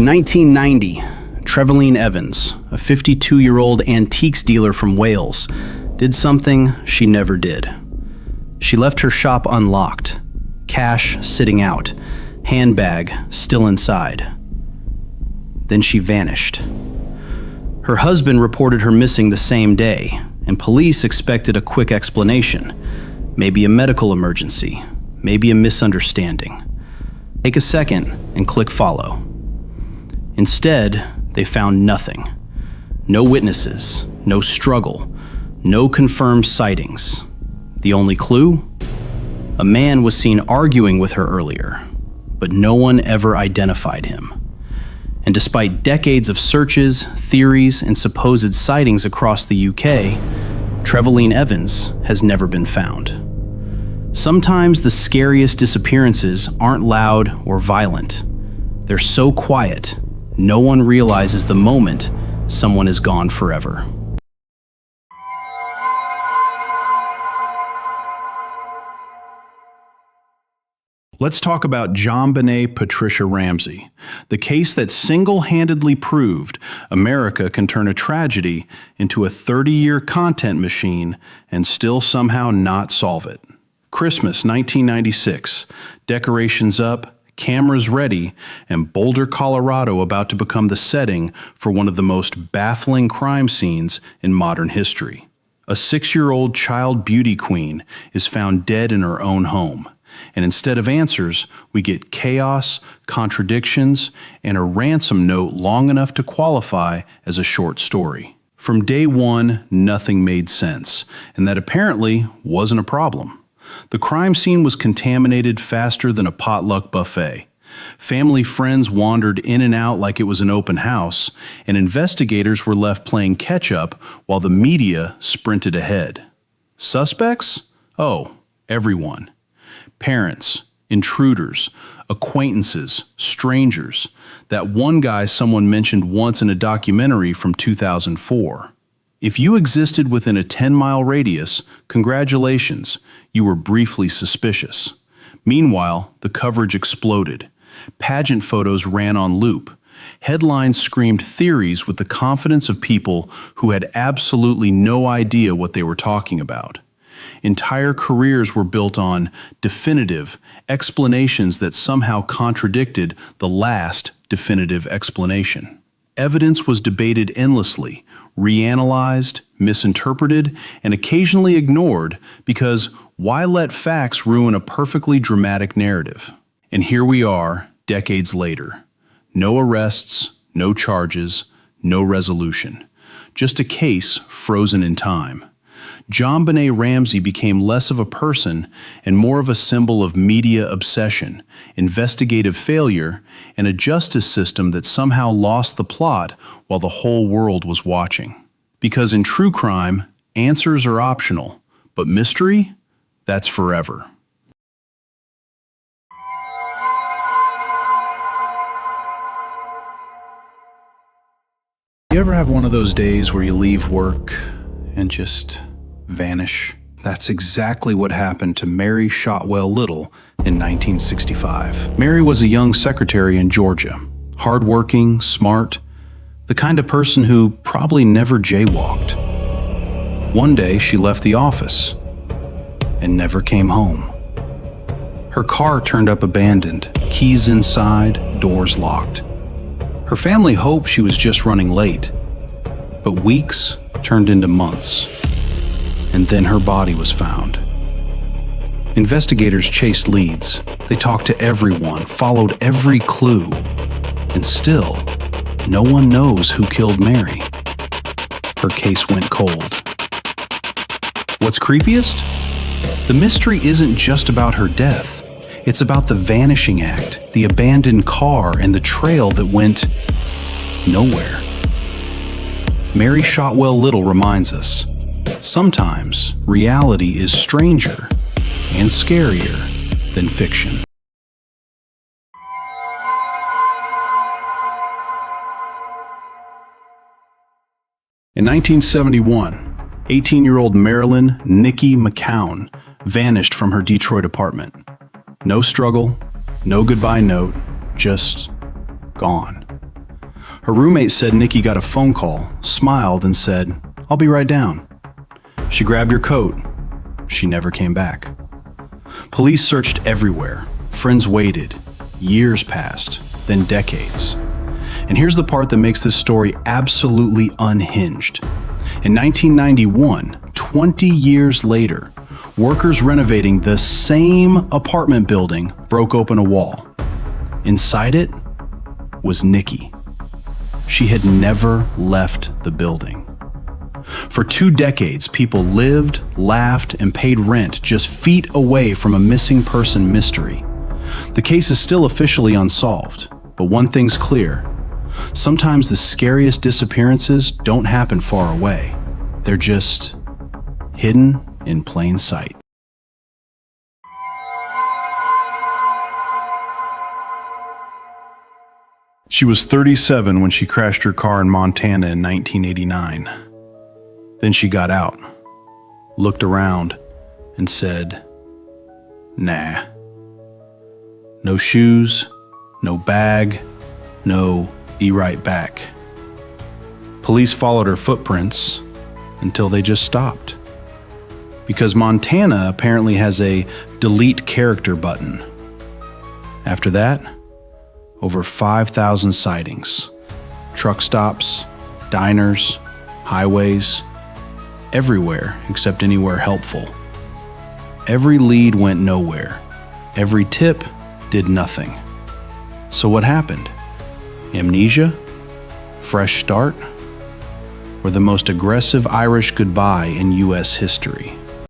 In 1990, Trevelyan Evans, a 52-year-old antiques dealer from Wales, did something she never did. She left her shop unlocked, cash sitting out, handbag still inside. Then she vanished. Her husband reported her missing the same day, and police expected a quick explanation. Maybe a medical emergency, maybe a misunderstanding. Take a second and click follow. Instead, they found nothing. No witnesses, no struggle, no confirmed sightings. The only clue? A man was seen arguing with her earlier, but no one ever identified him. And despite decades of searches, theories, and supposed sightings across the UK, Trevelyan Evans has never been found. Sometimes the scariest disappearances aren't loud or violent. They're so quiet, no one realizes the moment someone is gone forever. Let's talk about JonBenet Patricia Ramsey, the case that single-handedly proved America can turn a tragedy into a 30-year content machine and still somehow not solve it. Christmas 1996, decorations up, cameras ready, and Boulder, Colorado about to become the setting for one of the most baffling crime scenes in modern history. A 6-year-old child beauty queen is found dead in her own home. And instead of answers, we get chaos, contradictions, and a ransom note long enough to qualify as a short story. From day one, nothing made sense, and that apparently wasn't a problem. The crime scene was contaminated faster than a potluck buffet. Family friends wandered in and out like it was an open house, and investigators were left playing catch-up while the media sprinted ahead. Suspects? Oh, everyone. Parents, intruders, acquaintances, strangers. That one guy someone mentioned once in a documentary from 2004. If you existed within a 10-mile radius, congratulations, you were briefly suspicious. Meanwhile, the coverage exploded. Pageant photos ran on loop. Headlines screamed theories with the confidence of people who had absolutely no idea what they were talking about. Entire careers were built on definitive explanations that somehow contradicted the last definitive explanation. Evidence was debated endlessly, reanalyzed, misinterpreted, and occasionally ignored because why let facts ruin a perfectly dramatic narrative? And here we are, decades later. No arrests, no charges, no resolution. Just a case frozen in time. JonBenet Ramsey became less of a person and more of a symbol of media obsession, investigative failure, and a justice system that somehow lost the plot while the whole world was watching. Because in true crime, answers are optional, but mystery? That's forever. You ever have one of those days where you leave work and just vanish? That's exactly what happened to Mary Shotwell Little in 1965. Mary was a young secretary in Georgia, hardworking, smart, the kind of person who probably never jaywalked. One day she left the office and never came home. Her car turned up abandoned, keys inside, doors locked. Her family hoped she was just running late, but weeks turned into months. And then her body was found. Investigators chased leads. They talked to everyone, followed every clue. And still, no one knows who killed Mary. Her case went cold. What's creepiest? The mystery isn't just about her death. It's about the vanishing act, the abandoned car, and the trail that went nowhere. Mary Shotwell Little reminds us, sometimes reality is stranger and scarier than fiction. In 1971, 18-year-old Marilyn Nikki McCown vanished from her Detroit apartment. No struggle, no goodbye note, just gone. Her roommate said Nikki got a phone call, smiled, and said, "I'll be right down." She grabbed her coat. She never came back. Police searched everywhere. Friends waited. Years passed, then decades. And here's the part that makes this story absolutely unhinged. In 1991, 20 years later, workers renovating the same apartment building broke open a wall. Inside it was Nikki. She had never left the building. For 2 decades, people lived, laughed, and paid rent just feet away from a missing person mystery. The case is still officially unsolved, but one thing's clear. Sometimes the scariest disappearances don't happen far away. They're just hidden in plain sight. She was 37 when she crashed her car in Montana in 1989. Then she got out, looked around, and said, "Nah." No shoes, no bag, no "be right back." Police followed her footprints until they just stopped. Because Montana apparently has a delete character button. After that, over 5,000 sightings. Truck stops, diners, highways, everywhere except anywhere helpful. Every lead went nowhere. Every tip did nothing. So what happened? Amnesia? Fresh start? Or the most aggressive Irish goodbye in U.S. history?